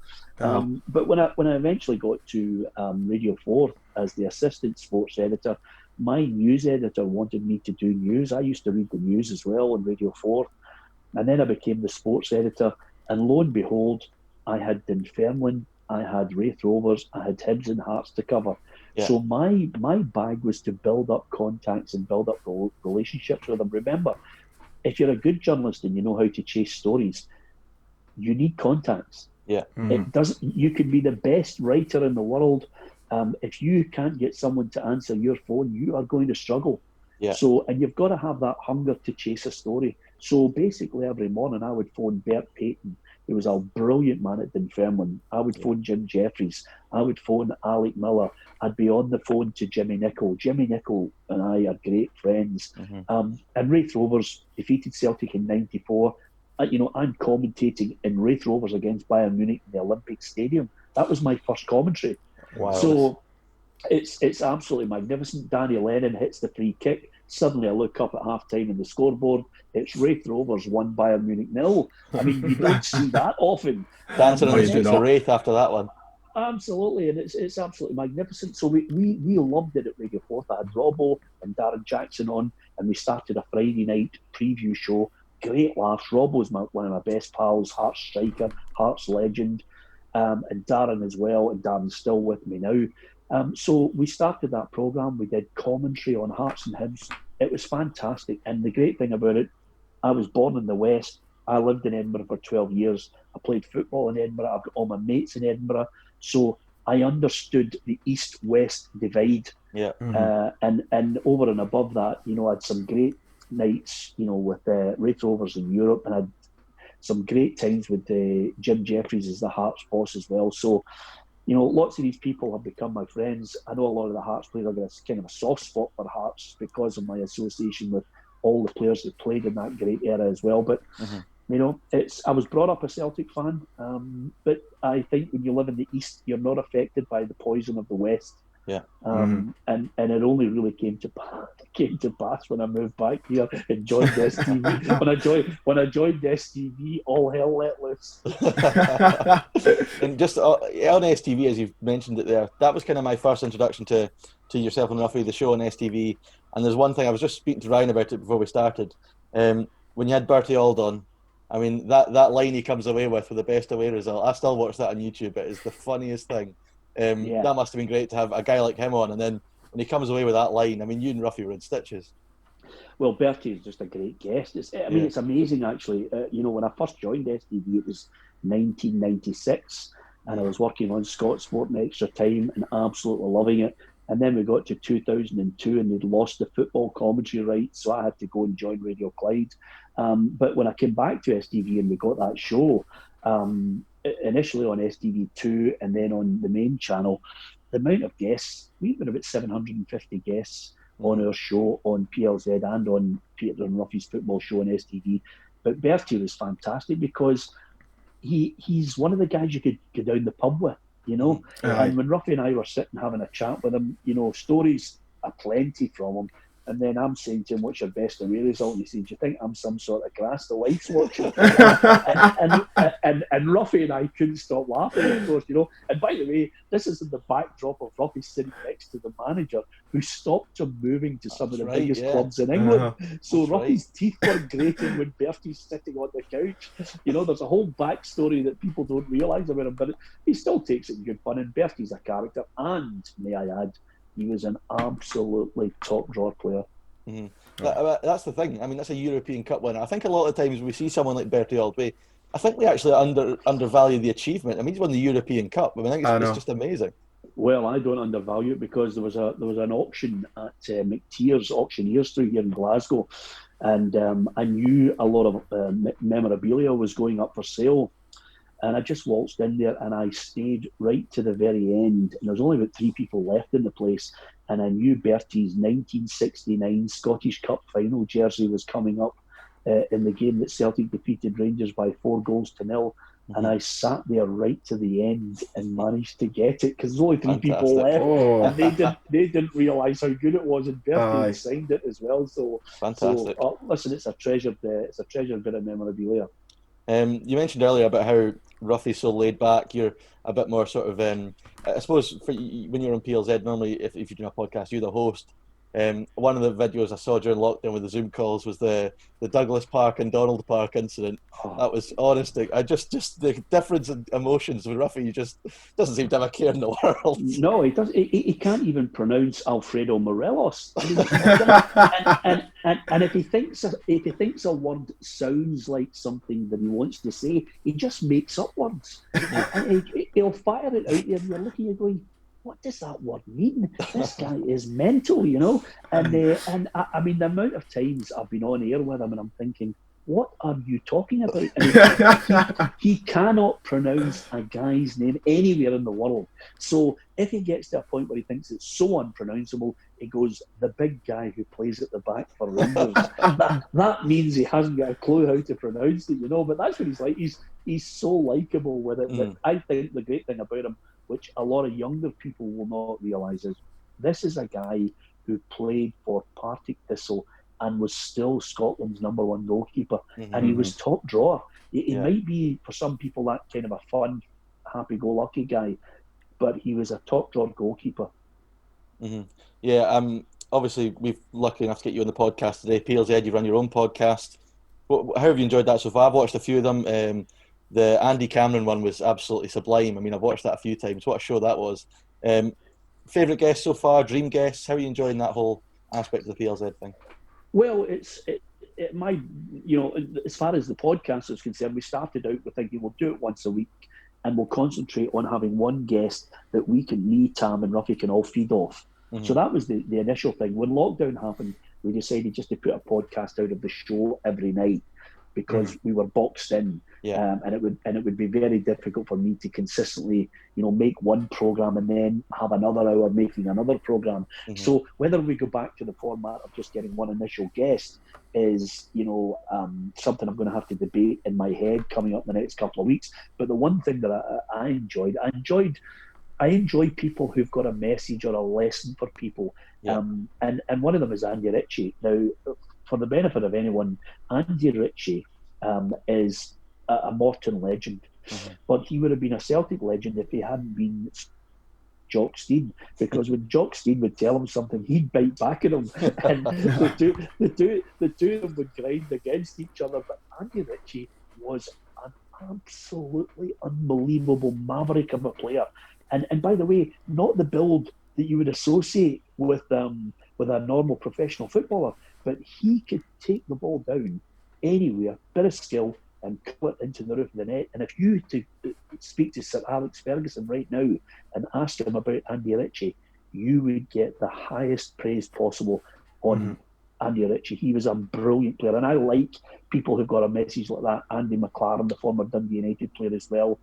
But when I eventually got to Radio 4 as the assistant sports editor, my news editor wanted me to do news. I used to read the news as well on Radio 4. And then I became the sports editor. And lo and behold, I had Dunfermline, I had Wraith Rovers, I had Hibs and Hearts to cover. Yeah. So my bag was to build up contacts and build up relationships with them. Remember, if you're a good journalist and you know how to chase stories, you need contacts. Yeah. Mm-hmm. It doesn't. You can be the best writer in the world. If you can't get someone to answer your phone, you are going to struggle. Yeah. So, and you've got to have that hunger to chase a story. So basically every morning I would phone Bert Payton, who was a brilliant man at Dunfermline. I would phone Jim Jeffries. I would phone Alec Miller. I'd be on the phone to Jimmy Nicholl. Jimmy Nicholl and I are great friends. Mm-hmm. And Wraith Rovers defeated Celtic in '94. I'm commentating in Wraith Rovers against Bayern Munich in the Olympic Stadium. That was my first commentary. Wow. So it's absolutely magnificent. Danny Lennon hits the free kick. Suddenly I look up at half-time in the scoreboard. It's Wraith Rovers 1, Bayern Munich 0. I mean, you don't see that often. Dancing on the streets of Wraith after that one. Absolutely, and it's absolutely magnificent. So we loved it at Radio 4. I had Robbo and Darren Jackson on, and we started a Friday night preview show. Great laughs. Robbo's one of my best pals, Hearts striker, Hearts legend, and Darren as well, and Darren's still with me now. So we started that programme. We did commentary on Hearts and Hibs. It was fantastic. And the great thing about it, I was born in the West. I lived in Edinburgh for 12 years. I played football in Edinburgh. I've got all my mates in Edinburgh. So I understood the East-West divide. Yeah. Mm-hmm. And over and above that, I had some great nights, with Wraith Rovers in Europe, and I had some great times with Jim Jeffries as the Hearts boss as well. So, lots of these people have become my friends. I know a lot of the Hearts players. I've got a kind of a soft spot for Hearts because of my association with all the players that played in that great era as well. But, I was brought up a Celtic fan, but I think when you live in the East, you're not affected by the poison of the West. Yeah. And it only really came to pass when I moved back here and joined STV. when I joined STV, all hell let loose. And just on STV, as you've mentioned it there, that was kind of my first introduction to yourself and Ruffy, the show on STV. And there's one thing I was just speaking to Ryan about it before we started. When you had Bertie Auld on, I mean that line he comes away with for the best away result. I still watch that on YouTube. It is the funniest thing. That must have been great to have a guy like him on, and then when he comes away with that line, I mean, you and Ruffy were in stitches. Well, Bertie is just a great guest. It's amazing actually. When I first joined STV, it was 1996, and I was working on Scott Sport in Extra Time and absolutely loving it. And then we got to 2002, and they'd lost the football commentary rights, so I had to go and join Radio Clyde. But when I came back to STV and we got that show, initially on STV2 and then on the main channel, the amount of guests, we've been about 750 guests on our show on PLZ and on Peter and Ruffy's football show on STV. But Bertie was fantastic because he's one of the guys you could go down the pub with, And when Ruffy and I were sitting having a chat with him, stories aplenty from him. And then I'm saying to him, "What's your best away result?" And he said, "Do you think I'm some sort of grass the life's watching?" and Ruffy and I couldn't stop laughing, of course, And by the way, this is in the backdrop of Ruffy sitting next to the manager who stopped him moving to some of the biggest clubs in England. So Ruffy's teeth were grating when Bertie's sitting on the couch. There's a whole backstory that people don't realise about him, but he still takes it in good fun. And Bertie's a character, and may I add, he was an absolutely top drawer player. Mm-hmm. That's the thing. I mean, that's a European Cup winner. I think a lot of times we see someone like Bertie Aldway, I think we actually undervalue the achievement. I mean, he's won the European Cup. I mean, I think it's just amazing. Well, I don't undervalue it because there was an auction at McTeer's Auctioneers through here in Glasgow, and I knew a lot of memorabilia was going up for sale, and I just waltzed in there and I stayed right to the very end, and there was only about 3 people left in the place, and I knew Bertie's 1969 Scottish Cup final jersey was coming up in the game that Celtic defeated Rangers by 4-0. And I sat there right to the end and managed to get it because there's only 3 people left, and they didn't realise how good it was, and Bertie signed it as well. So fantastic. So, listen, it's a treasured bit of memorabilia. You mentioned earlier about how Ruffy's so laid back. You're a bit more sort of, I suppose, when you're on PLZ, normally if you're doing a podcast, you're the host. One of the videos I saw during lockdown with the Zoom calls was the Douglas Park and Donald Park incident. That was honestly, I just the difference in emotions with Ruffy. He just doesn't seem to have a care in the world. No, he does. He can't even pronounce Alfredo Morelos. and if he thinks a word sounds like something that he wants to say, he just makes up words. And he'll fire it out there, and you're looking at going, what does that word mean? This guy is mental, you know. And I mean, the amount of times I've been on air with him, and I'm thinking, what are you talking about? I mean, he cannot pronounce a guy's name anywhere in the world. So if he gets to a point where he thinks it's so unpronounceable, he goes, the big guy who plays at the back for Rangers. that means he hasn't got a clue how to pronounce it, you know. But that's what he's like. He's so likeable with it. But I think the great thing about him, which a lot of younger people will not realise, is this is a guy who played for Partick Thistle and was still Scotland's #1 goalkeeper. And he was top drawer. He might be, for some people, that kind of a fun, happy-go-lucky guy, but he was a top drawer goalkeeper. Yeah, obviously, we've lucky enough to get you on the podcast today. PLZ, you run your own podcast. How have you enjoyed that so far? I've watched a few of them. The Andy Cameron one was absolutely sublime. I mean, I've watched that a few times. What a show that was. Favourite guest so far, dream guests? How are you enjoying that whole aspect of the PLZ thing? Well, as far as the podcast is concerned, we started out with thinking we'll do it once a week and we'll concentrate on having one guest that me, Tam and Ruffy can all feed off. So that was the initial thing. When lockdown happened, we decided just to put a podcast out of the show every night because we were boxed in. And it would be very difficult for me to consistently, make one program and then have another hour making another program. So whether we go back to the format of just getting one initial guest is, something I'm going to have to debate in my head coming up in the next couple of weeks. But the one thing that I enjoy people who've got a message or a lesson for people. And one of them is Andy Ritchie. Now, for the benefit of anyone, Andy Ritchie is a Morton legend, but he would have been a Celtic legend if he hadn't been Jock Stein, because when Jock Stein would tell him something, he'd bite back at him, and the two of them would grind against each other. But Andy Ritchie was an absolutely unbelievable maverick of a player, and by the way, not the build that you would associate with a normal professional footballer, but he could take the ball down anywhere, bit of skill, and cut it into the roof of the net. And if you to speak to Sir Alex Ferguson right now and ask him about Andy Ritchie, you would get the highest praise possible on Andy Ritchie. He was a brilliant player, and I like people who've got a message like that. Andy McLaren, the former Dundee United player as well.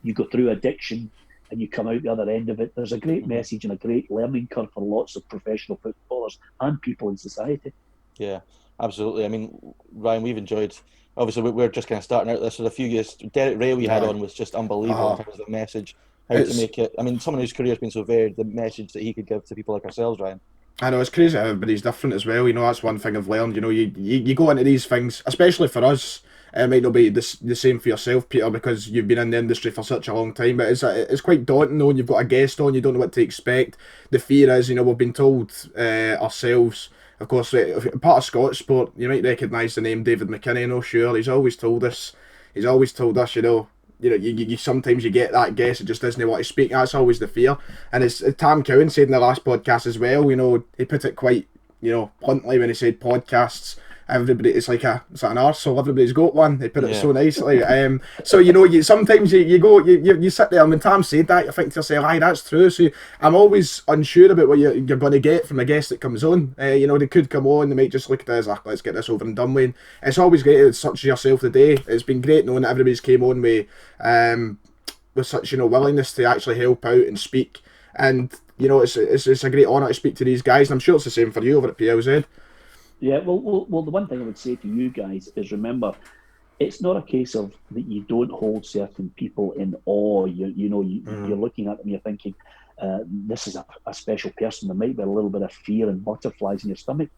You go through addiction and you come out the other end of it. There's a great message and a great learning curve for lots of professional footballers and people in society. Yeah, absolutely. I mean, Ryan, we've enjoyed. Obviously, we're just kind of starting out this with a few years. Derek Ray we had on was just unbelievable in terms of the message, how to make it. I mean, someone whose career has been so varied, the message that he could give to people like ourselves, Ryan. I know, it's crazy how everybody's different as well. That's one thing I've learned. You go into these things, especially for us. It might not be the same for yourself, Peter, because you've been in the industry for such a long time. But it's quite daunting though when you've got a guest on. You don't know what to expect. The fear is, we've been told ourselves. Of course, part of Scottish sport, you might recognise the name David McKinney. No, sure, he's always told us. You sometimes you get that guest that just doesn't want to speak. That's always the fear. And as Tam Cowan said in the last podcast as well, he put it quite you know, bluntly when he said podcasts, everybody, it's like an arsehole, everybody's got one. They put it so nicely. So you know, sometimes you sit there, and when Tam said that, you think to yourself, aye, that's true. So I'm always unsure about what you're going to get from a guest that comes on. You know, they could come on, they might just look at it as, let's get this over and done with. It's always great, such as yourself today. It's been great knowing that everybody's came on with such, you know, willingness to actually help out and speak. And you know, it's a great honour to speak to these guys, and I'm sure it's the same for you over at PLZ. Yeah, well, the one thing I would say to you guys is, remember, it's not a case of that you don't hold certain people in awe. You're looking at them, you're thinking, this is a special person. There might be a little bit of fear and butterflies in your stomach.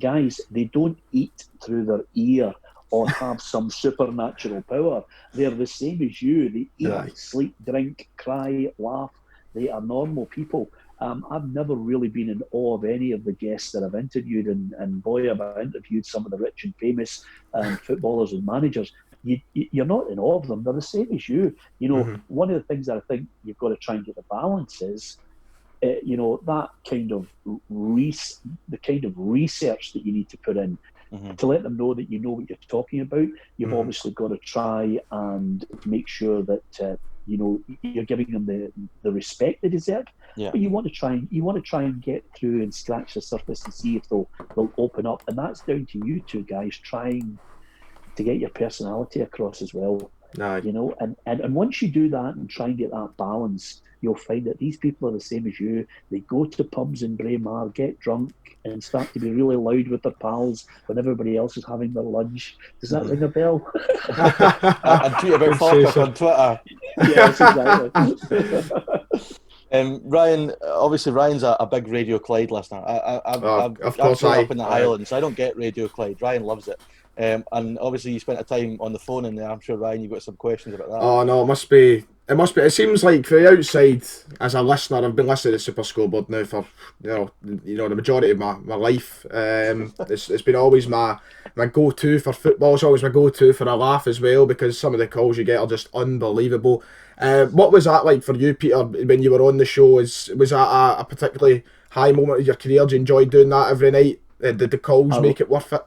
Guys, they don't eat through their ear or have some supernatural power. They're the same as you. They eat, sleep, drink, cry, laugh. They are normal people. I've never really been in awe of any of the guests that I've interviewed, and boy, have I interviewed some of the rich and famous footballers and managers. You're not in awe of them. They're the same as you. You know, one of the things that I think you've got to try and get the balance is, you know, that kind of the kind of research that you need to put in to let them know that you know what you're talking about. You've obviously got to try and make sure that you know, you're giving them the respect they deserve. Yeah. But you want to try and get through and scratch the surface and see if they'll open up. And that's down to you two guys trying to get your personality across as well. You know, and once you do that and try and get that balance, you'll find that these people are the same as you. They go to pubs in Braemar, get drunk, and start to be really loud with their pals when everybody else is having their lunch. Does that ring a bell? And tweet about Falkirk on Twitter. Yes, exactly. Ryan, obviously Ryan's a big Radio Clyde listener. I've grown up in the Highlands, so I don't get Radio Clyde. Ryan loves it. And obviously you spent a time on the phone in there. I'm sure, Ryan, you've got some questions about that. Oh no, it must be. It seems like for the outside, as a listener, I've been listening to Super Scoreboard now for you know the majority of my life. It's been always my go-to for football. It's always my go-to for a laugh as well, because some of the calls you get are just unbelievable. What was that like for you, Peter, when you were on the show? Was that a particularly high moment of your career? Did you enjoy doing that every night? Did the calls make it worth it?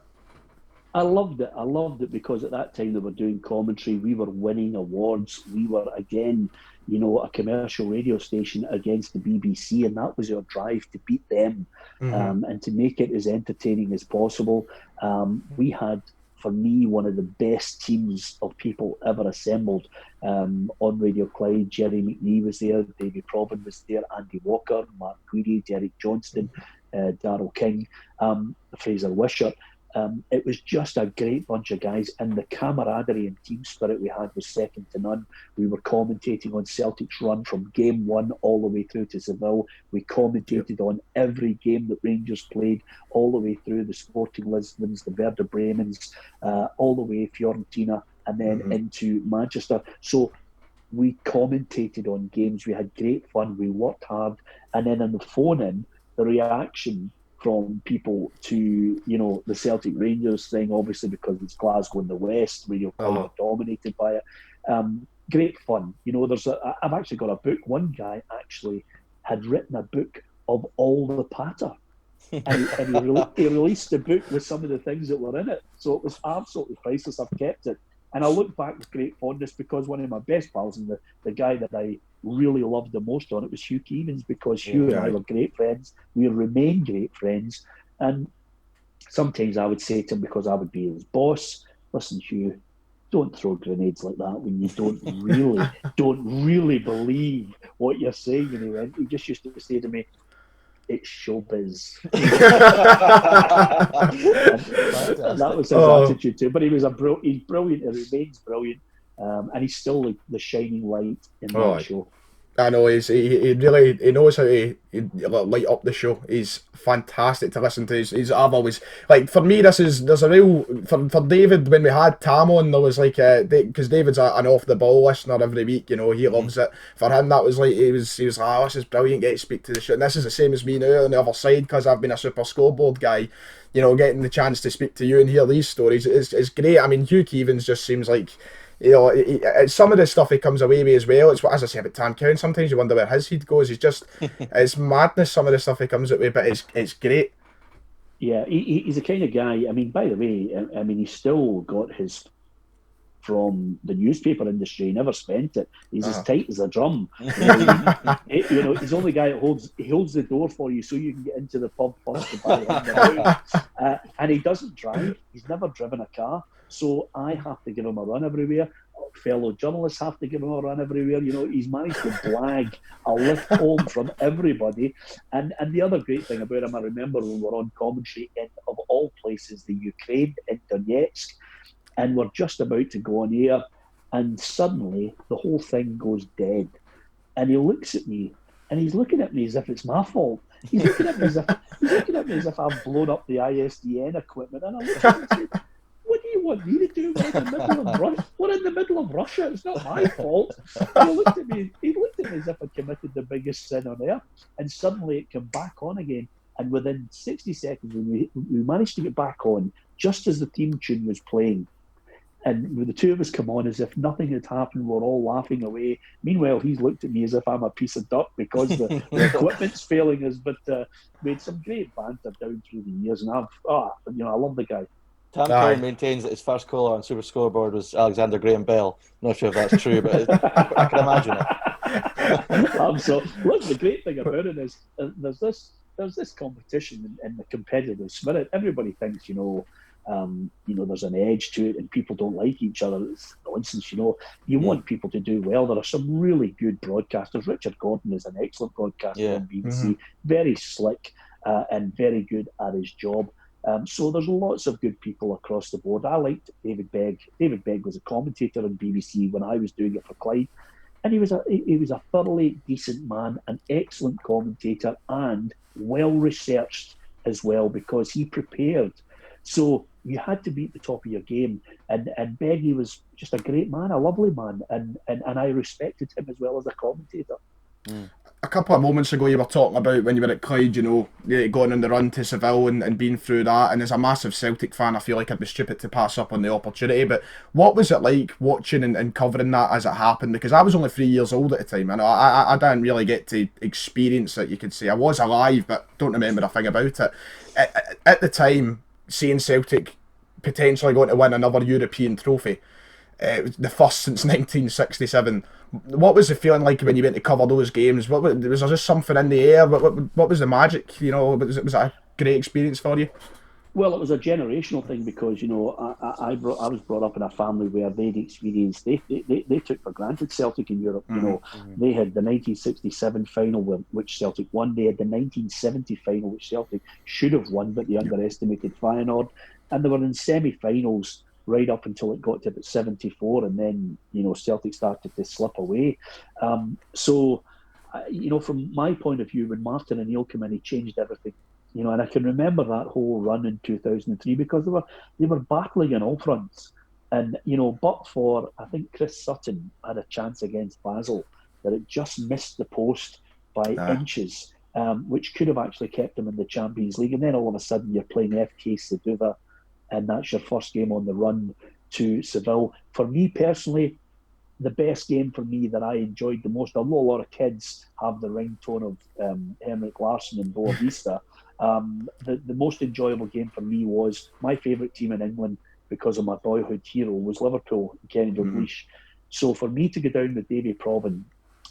I loved it because at that time they were doing commentary. We were winning awards. We were, again, you know, a commercial radio station against the BBC, and that was our drive to beat them and to make it as entertaining as possible. We had, for me, one of the best teams of people ever assembled on Radio Clyde. Jerry McNee was there, Davy Probin was there, Andy Walker, Mark Guidi, Derek Johnston, Darrell King, Fraser Wishart. It was just a great bunch of guys, and the camaraderie and team spirit we had was second to none. We were commentating on Celtic's run from game one all the way through to Seville. We commentated on every game that Rangers played, all the way through the Sporting Lisbons, the Werder Bremens, all the way Fiorentina, and then into Manchester. So we commentated on games. We had great fun. We worked hard, and then on the phone-in, the reaction from people to, you know, the Celtic Rangers thing, obviously because it's Glasgow in the West, Radio Clyde dominated by it. Great fun. You know, I've actually got a book. One guy actually had written a book of all the patter. And he released the book with some of the things that were in it. So it was absolutely priceless. I've kept it. And I look back with great fondness because one of my best pals and the guy that I really loved the most on it was Hugh Keevins, because Hugh and I were great friends. We remain great friends. And sometimes I would say to him, because I would be his boss, listen, Hugh, don't throw grenades like that when you don't really believe what you're saying. And he just used to say to me, it's showbiz. That was his attitude too. But he's brilliant. He remains brilliant, and he's still the shining light in that show. I know he really knows how to light up the show. He's fantastic to listen to. I've always, like, for me, there's a real for David, when we had Tam on, there was like because David's an off the ball listener every week. You know, he loves it. For him, that was like he was like, oh, this is brilliant. Get to speak to the show. And this is the same as me now on the other side, because I've been a Super Scoreboard guy. You know, getting the chance to speak to you and hear these stories is great. I mean, Hugh Keevins just seems like, you know, some of the stuff he comes away with as well. It's what, as I say about Tam Cowan, sometimes you wonder where his head goes. He's just, it's madness, some of the stuff he comes away with, but it's great. Yeah, he's the kind of guy. I mean, by the way, I mean, he's still got his from the newspaper industry. He never spent it. He's as tight as a drum. He's the only guy that holds the door for you so you can get into the pub first to buy him the room. And he doesn't drive. He's never driven a car. So I have to give him a run everywhere. Fellow journalists have to give him a run everywhere. He's managed to blag a lift home from everybody. And the other great thing about him, I remember when we were on commentary in, of all places, the Ukraine, in Donetsk, and we're just about to go on air, and suddenly the whole thing goes dead. And he looks at me, and he's looking at me as if it's my fault. He's looking at me as if I've blown up the ISDN equipment. And I look at him and say, "What do you want me to do? We're in the middle of Russia. We're in the middle of Russia. It's not my fault." And he looked at me as if I committed the biggest sin on earth. And suddenly it came back on again. And within 60 seconds, we managed to get back on just as the theme tune was playing. And the two of us come on as if nothing had happened. We're all laughing away. Meanwhile, he's looked at me as if I'm a piece of dirt because the equipment's failing us. But we had some great banter down through the years. And I love the guy. Tam Cowan maintains that his first caller on Super Scoreboard was Alexander Graham Bell. Not sure if that's true, but I can imagine it. So, look, the great thing about it is there's this competition and the competitive spirit. Everybody thinks, there's an edge to it and people don't like each other. It's nonsense, You want people to do well. There are some really good broadcasters. Richard Gordon is an excellent broadcaster on BBC, very slick and very good at his job. So there's lots of good people across the board. I liked David Begg. David Begg was a commentator on BBC when I was doing it for Clyde. And he was a thoroughly decent man, an excellent commentator, and well-researched as well because he prepared. So you had to be at the top of your game. And Beggy was just a great man, a lovely man, and I respected him as well as a commentator. A couple of moments ago you were talking about when you were at Clyde, going on the run to Seville and being through that, and as a massive Celtic fan I feel like I'd be stupid to pass up on the opportunity, but what was it like watching and covering that as it happened? Because I was only 3 years old at the time and I didn't really get to experience it, you could say. I was alive but don't remember a thing about it. At the time, seeing Celtic potentially going to win another European trophy, the first since 1967. What was the feeling like when you went to cover those games? Was there just something in the air? What was the magic? Was it a great experience for you? Well, it was a generational thing because I was brought up in a family where they'd experienced they took for granted Celtic in Europe. They had the 1967 final which Celtic won. They had the 1970 final which Celtic should have won, but they underestimated Feyenoord, and they were in semi-finals right up until it got to about 74, and then Celtic started to slip away. So from my point of view, when Martin O'Neill came in, he changed everything. And I can remember that whole run in 2003 because they were battling on all fronts. And but for, I think Chris Sutton had a chance against Basel that it just missed the post by inches, which could have actually kept them in the Champions League. And then all of a sudden you're playing FK Seduva, and that's your first game on the run to Seville. For me personally, the best game for me that I enjoyed the most, although a lot of kids have the ringtone of Henrik Larsson and Boa Vista, the most enjoyable game for me was my favourite team in England because of my boyhood hero was Liverpool, Kenny Dalglish. So for me to go down with Davy Provan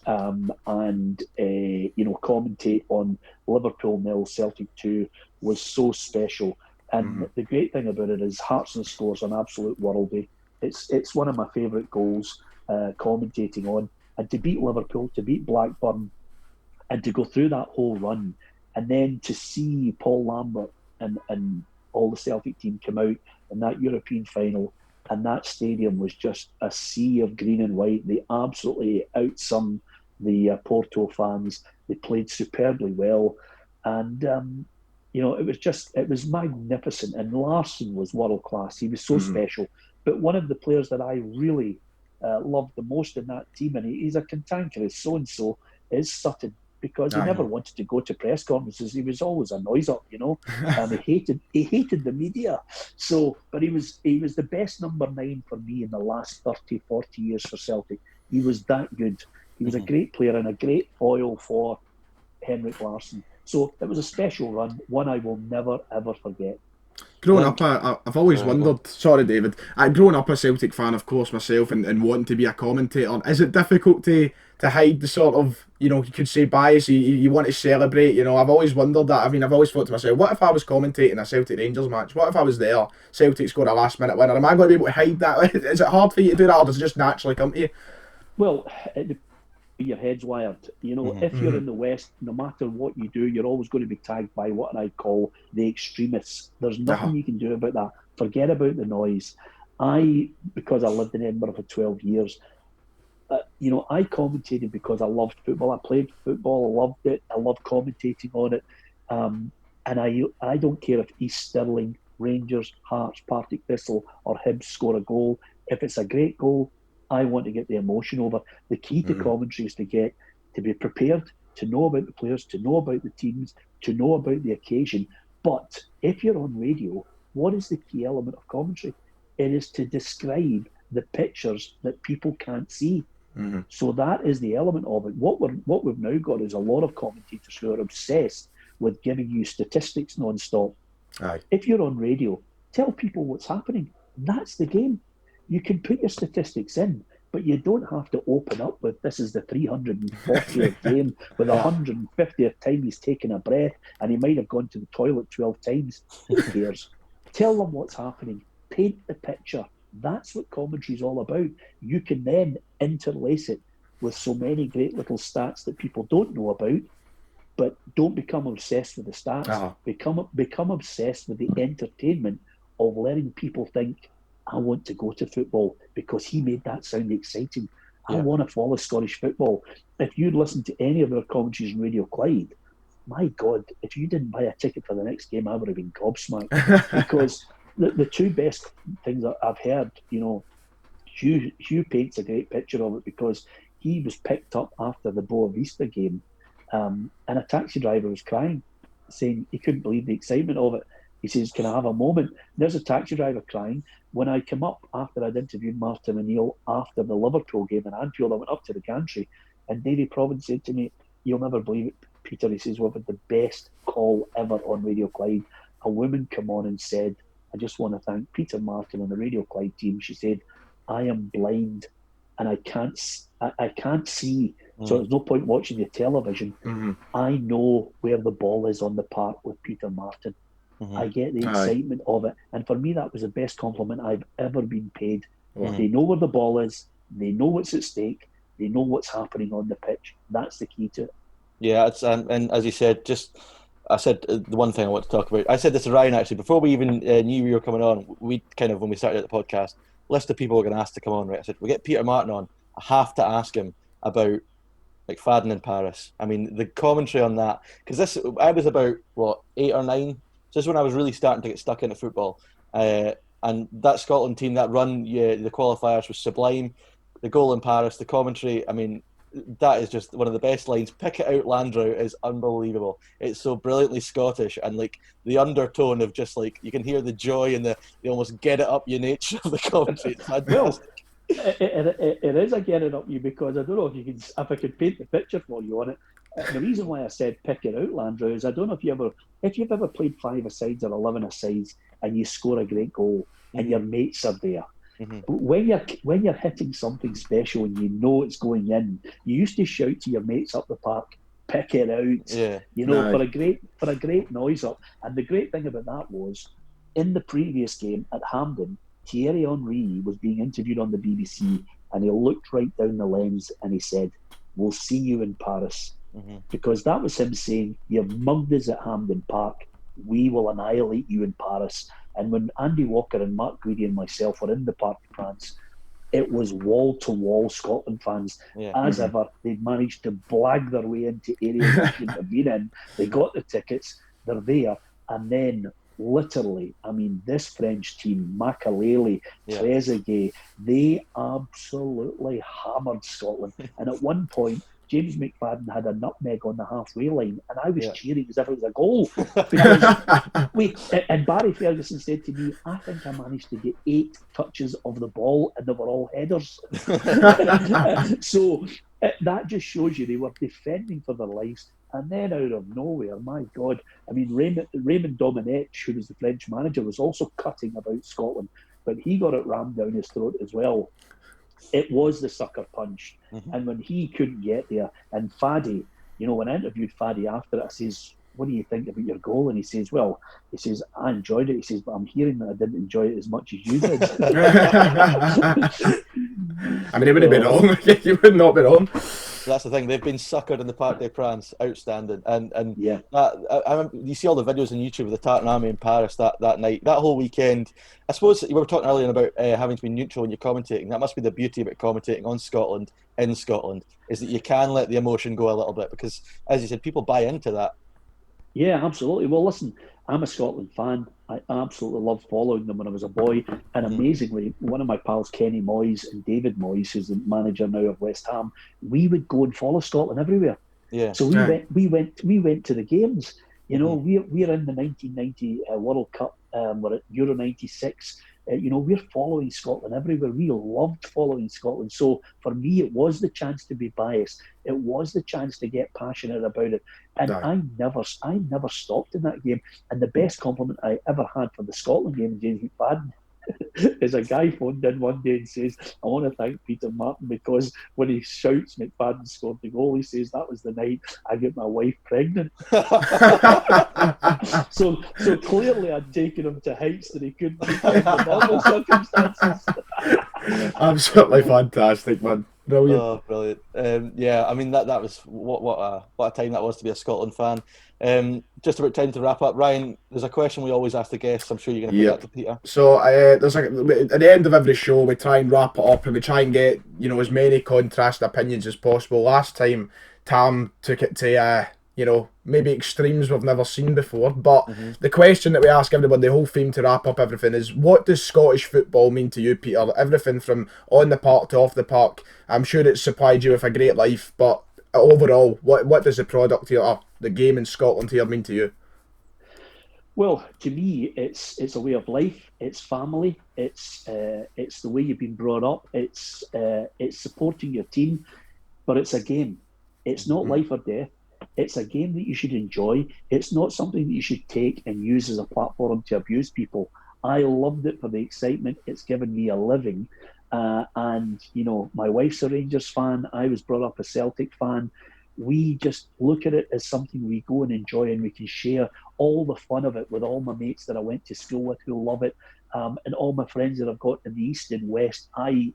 and commentate on Liverpool 0, Celtic 2 was so special. And the great thing about it is Hartson scores an absolute worldie. It's one of my favourite goals commentating on. And to beat Liverpool, to beat Blackburn, and to go through that whole run, and then to see Paul Lambert and all the Celtic team come out in that European final, and that stadium was just a sea of green and white. They absolutely outsung the Porto fans. They played superbly well. And it was magnificent. And Larsson was world class. He was so special. But one of the players that I really loved the most in that team, and he's a cantankerous so-and-so, is Sutton, because he never wanted to go to press conferences. He was always a noise-up, and he hated the media. So, but he was the best number 9 for me in the last 30, 40 years for Celtic. He was that good. He was a great player and a great foil for Henrik Larsson. So it was a special run, one I will never, ever forget. Growing up, I've always wondered. Sorry, David. Growing up a Celtic fan, of course, myself, and wanting to be a commentator. Is it difficult to hide the sort of, you could say bias? You want to celebrate. I've always wondered that. I mean, I've always thought to myself, what if I was commentating a Celtic Rangers match? What if I was there? Celtic scored a last minute winner. Am I going to be able to hide that? Is it hard for you to do that, or does it just naturally come to you? Well, your head's wired. If you're in the West, no matter what you do, you're always going to be tagged by what I call the extremists. There's nothing you can do about that. Forget about the noise. Because I lived in Edinburgh for 12 years, I commentated because I loved football. I played football. I loved it. I loved commentating on it. And I don't care if East Stirling, Rangers, Hearts, Partick Thistle or Hibs score a goal. If it's a great goal, I want to get the emotion over. The key to commentary is to be prepared, to know about the players, to know about the teams, to know about the occasion. But if you're on radio, what is the key element of commentary? It is to describe the pictures that people can't see. So that is the element of it. What we've now got is a lot of commentators who are obsessed with giving you statistics non-stop. Aye. If you're on radio, tell people what's happening. That's the game. You can put your statistics in, but you don't have to open up with this is the 340th game with 150th time he's taken a breath and he might have gone to the toilet 12 times. Who cares? Tell them what's happening. Paint the picture. That's what commentary is all about. You can then interlace it with so many great little stats that people don't know about, but don't become obsessed with the stats. Become obsessed with the entertainment of letting people think, I want to go to football because he made that sound exciting. I want to follow Scottish football. If you'd listened to any of our commentaries on Radio Clyde, my God, if you didn't buy a ticket for the next game, I would have been gobsmacked. Because the two best things that I've heard, Hugh paints a great picture of it because he was picked up after the Boa Vista game and a taxi driver was crying, saying he couldn't believe the excitement of it. He says, can I have a moment? There's a taxi driver crying. When I came up after I'd interviewed Martin O'Neill after the Liverpool game in Anfield, I went up to the gantry and Davy Providence said to me, you'll never believe it, Peter. He says, we've had the best call ever on Radio Clyde. A woman came on and said, I just want to thank Peter Martin and the Radio Clyde team. She said, I am blind and I can't see. So there's no point watching the television. I know where the ball is on the park with Peter Martin. I get the excitement of it. And for me, that was the best compliment I've ever been paid. They know where the ball is. They know what's at stake. They know what's happening on the pitch. That's the key to it. Yeah, it's, and as you said, I said the one thing I want to talk about. I said this to Ryan, actually, before we even knew we were coming on. We kind of, when we started the podcast, list of people we're going to ask to come on, right? I said, we get Peter Martin on. I have to ask him about McFadden in Paris. I mean, the commentary on that. Because I was about, 8 or 9? Just when I was really starting to get stuck into football. And that Scotland team, that run, the qualifiers was sublime. The goal in Paris, the commentary, I mean, that is just one of the best lines. Pick it out, Landreau is unbelievable. It's so brilliantly Scottish, and the undertone of just you can hear the joy and the almost get it up you nature of the commentary. It's fantastic. It is a get it up you, because I don't know if I could paint the picture for you on it. The reason why I said pick it out, Landreau, is I don't know if you've ever played 5-a-sides or 11-a-sides and you score a great goal and your mates are there. But when you're hitting something special and you know it's going in, you used to shout to your mates up the park, pick it out. For a great noise up. And the great thing about that was, in the previous game at Hampden, Thierry Henry was being interviewed on the BBC and he looked right down the lens and he said, we'll see you in Paris. Because that was him saying, you've mugged us at Hampden Park, we will annihilate you in Paris. And when Andy Walker and Mark Greedy and myself were in the Parc de France, it was wall-to-wall Scotland fans. As ever, they managed to blag their way into areas they shouldn't have been in. They got the tickets, they're there, and then literally, I mean, this French team, Makalele, Trezeguet, they absolutely hammered Scotland. And at one point, James McFadden had a nutmeg on the halfway line, and I was cheering as if it was a goal. Because and Barry Ferguson said to me, I think I managed to get 8 touches of the ball, and they were all headers. So that just shows you they were defending for their lives. And then out of nowhere, my God, I mean, Raymond Domenech, who was the French manager, was also cutting about Scotland, but he got it rammed down his throat as well. It was the sucker punch. And when he couldn't get there, and Faddy, when I interviewed Faddy after it, I says, what do you think about your goal? And he says, I enjoyed it. He says, but I'm hearing that I didn't enjoy it as much as you did. I mean, it wouldn't be wrong. You would not be wrong. That's the thing. They've been suckered in the Parc des Princes. Outstanding. And yeah, you see all the videos on YouTube of the Tartan Army in Paris that night, that whole weekend. I suppose we were talking earlier about having to be neutral when you're commentating. That must be the beauty about commentating on Scotland, in Scotland, is that you can let the emotion go a little bit because, as you said, people buy into that. Yeah, absolutely. Well, listen, I'm a Scotland fan. I absolutely loved following them when I was a boy. And amazingly, one of my pals, Kenny Moyes and David Moyes, who's the manager now of West Ham, we would go and follow Scotland everywhere. Yeah. So we went to the games. We're in the 1990 World Cup. We're at Euro 96. We're following Scotland everywhere. We loved following Scotland. So for me, it was the chance to be biased. It was the chance to get passionate about it. And I never stopped in that game. And the best compliment I ever had for the Scotland game, James McFadden, is a guy phoned in one day and says, I want to thank Peter Martin because when he shouts McFadden scored the goal, he says that was the night I got my wife pregnant. so clearly I'd taken him to heights that he couldn't reach under normal circumstances. Absolutely fantastic, man. Brilliant. Oh, brilliant. I mean that was what a time that was to be a Scotland fan. Just about time to wrap up. Ryan, there's a question we always ask the guests. I'm sure you're going to put that to Peter. So there's at the end of every show we try and wrap it up and we try and get as many contrast opinions as possible. Last time Tam took it to maybe extremes we've never seen before. But the question that we ask everyone, the whole theme to wrap up everything is, what does Scottish football mean to you, Peter? Everything from on the park to off the park. I'm sure it's supplied you with a great life, but overall, what does the product here, the game in Scotland here, mean to you? Well, to me, it's a way of life. It's family. It's the way you've been brought up. It's supporting your team, but it's a game. It's not life or death. It's a game that you should enjoy. It's not something that you should take and use as a platform to abuse people. I loved it for the excitement. It's given me a living. And my wife's a Rangers fan. I was brought up a Celtic fan. We just look at it as something we go and enjoy, and we can share all the fun of it with all my mates that I went to school with who love it, and all my friends that I've got in the East and West. I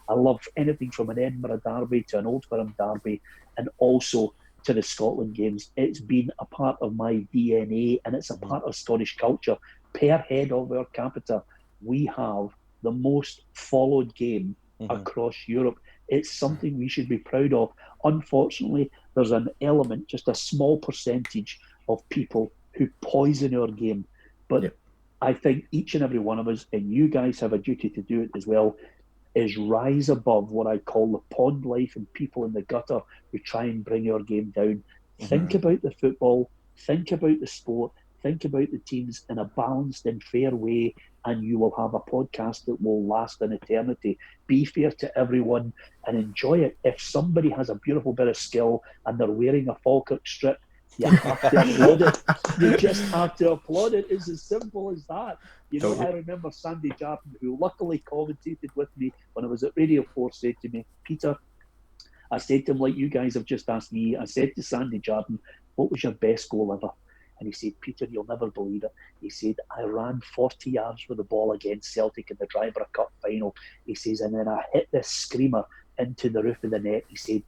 love anything from an Edinburgh derby to an Old Firm derby, and also to the Scotland games. It's been a part of my DNA, and it's a part of Scottish culture. Per head of our capita, we have the most followed game across Europe. It's something we should be proud of. Unfortunately, there's an element, just a small percentage of people who poison our game. But I think each and every one of us, and you guys have a duty to do it as well, is rise above what I call the pond life and people in the gutter who try and bring our game down. Think about the football, think about the sport, think about the teams in a balanced and fair way, and you will have a podcast that will last an eternity. Be fair to everyone and enjoy it. If somebody has a beautiful bit of skill and they're wearing a Falkirk strip, you have to applaud it. You just have to applaud it. It's as simple as that. I remember Sandy Jarden, who luckily commentated with me when I was at Radio 4, said to me, Peter, I said to him, like you guys have just asked me, I said to Sandy Jarden, what was your best goal ever? And he said, Peter, you'll never believe it. He said, I ran 40 yards with the ball against Celtic in the Dryborough Cup final. He says, and then I hit this screamer into the roof of the net. He said,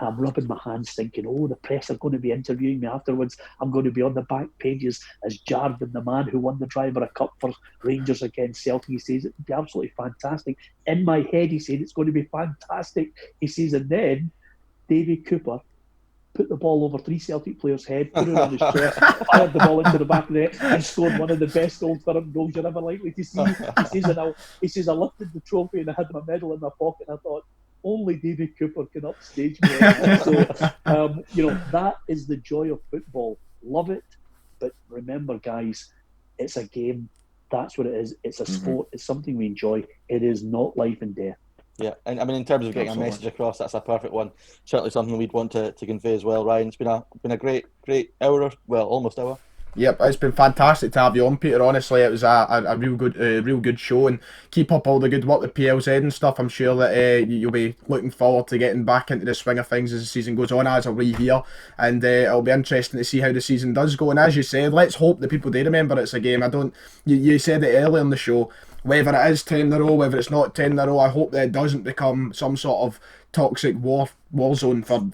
I'm rubbing my hands thinking, the press are going to be interviewing me afterwards. I'm going to be on the back pages as Jarvin, the man who won the Dryborough Cup for Rangers against Celtic. He says, it'd be absolutely fantastic. In my head, he said, it's going to be fantastic. He says, and then Davy Cooper put the ball over 3 Celtic players' head, put it on his chest, fired the ball into the back of the net, and scored one of the best Old Firm goals you're ever likely to see. He says, I lifted the trophy and I had my medal in my pocket, and I thought, only David Cooper can upstage me. So, that is the joy of football. Love it, but remember, guys, it's a game. That's what it is. It's a sport. It's something we enjoy. It is not life and death. Yeah, and I mean, in terms of getting a message across, that's a perfect one. Certainly something we'd want to convey as well. Ryan, it's been a great hour, well, almost hour. Yep, it's been fantastic to have you on, Peter. Honestly, it was a real good show, and keep up all the good work with PLZ and stuff. I'm sure that you'll be looking forward to getting back into the swing of things as the season goes on, as are we here, and it'll be interesting to see how the season does go. And as you said, let's hope that people do remember it's a game. You said it earlier in the show, whether it is 10 in a row, whether it's not 10 in a row, I hope that it doesn't become some sort of toxic war zone for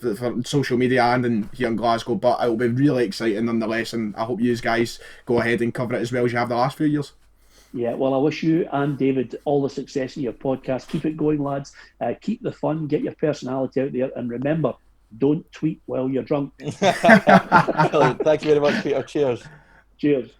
social media and in here in Glasgow, but it will be really exciting nonetheless, and I hope you guys go ahead and cover it as well as you have the last few years. Yeah, well, I wish you and David all the success in your podcast. Keep it going, lads. Keep the fun, get your personality out there, and remember, don't tweet while you're drunk. Brilliant. Thank you very much, Peter. Cheers. Cheers.